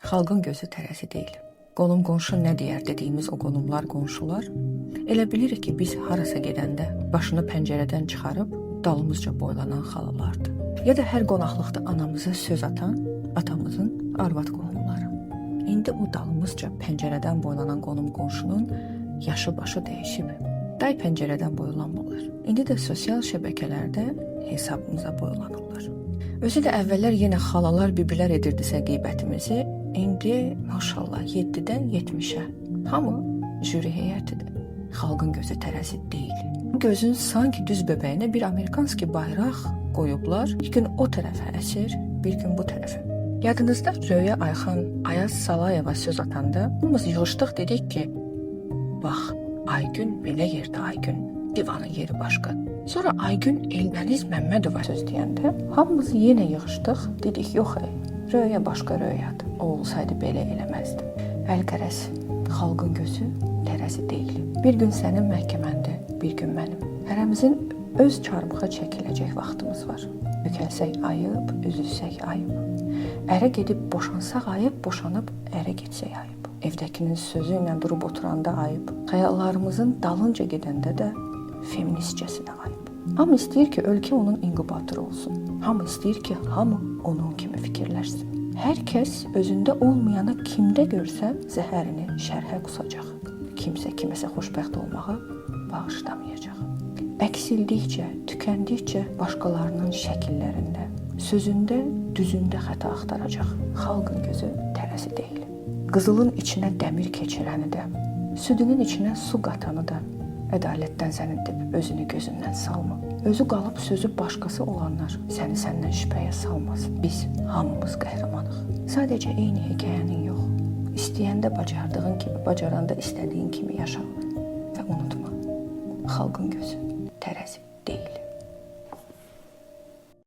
Xalqın gözü tərəzi deyil. Qonum qonşu nə deyər dediyimiz o qonumlar, qonşular elə bilirik ki, biz harasa gedəndə başını pəncərədən çıxarıb dalımızca boylanan xalalardır. Ya da hər qonaqlıqda anamıza söz atan atamızın arvad qohumları. İndi o dalımızca pəncərədən boylanan qonum qonşunun yaşı başı dəyişib. Day pəncərədən boylanmırlar. İndi də sosial şəbəkələrdə hesabımıza boylanırlar. Özü də əvvəllər yenə xalalar bibilər edirdisə qeybətimizi, indi maşallah 7-dən 70-ə. Hamı jüri heyətidir. Xalqın gözü tərəzi deyil. Gözün sanki düz bəbəyinə bir amerikanski bayraq qoyublar. Bir gün o tərəfə əsir, bir gün bu tərəfə. Yadınızda Röya Ayxan Ayaz Salayeva söz atanda hamımız yığışdıq, dedik ki, bax, Aygün belə yerdə Aygün, divanın yeri başqa. Sonra Aygün Elbəniz Məmmədova söz deyəndə hamımız yenə yığışdıq, dedik yox, Röya başqa Röyadır. O olsaydı belə eləməzdi. Əlqərəz, xalqın gözü tərəzi deyil. Bir gün sənin məhkəməndə, bir gün mənim. Hərəmizin öz çarmıxa çəkiləcək vaxtımız var. Bükəlsək ayıb, üzülsək ayıb. Ərə gedib boşansaq ayıb, boşanıb ərə getsək ayıb. Evdəkinin sözü ilə durub oturanda ayıb. Xəyallarımızın dalınca gedəndə də feministcəsinə ayıb. Hamı istəyir ki, ölkə onun inqubatoru olsun. Hamı istəyir ki, hamı onun kimi fikirləşsin. Hər kəs özündə olmayanı kimdə görsə zəhərini şərhə qusacaq. Kimsə kiməsə xoşbəxt olmağı bağışlamayacaq. Əksildikcə, tükəndikcə başqalarının şəkillərində, sözündə, düzündə xəta axtaracaq. Xalqın gözü tərəzi deyil. Qızılın içinə dəmir keçirəni də, südünün içinə su qatanı da ədalətdən zənnedib özünü gözündən salma. Özü qalıb sözü başqası olanlar səni səndən şübhəyə salmasın. Biz hamımız qəhrəmanıq. Sadəcə eyni hekayənin yox. İstəyəndə bacardığın kimi, bacaranda istədiyin kimi yaşa və unutma. Xalqın gözü tərəzi.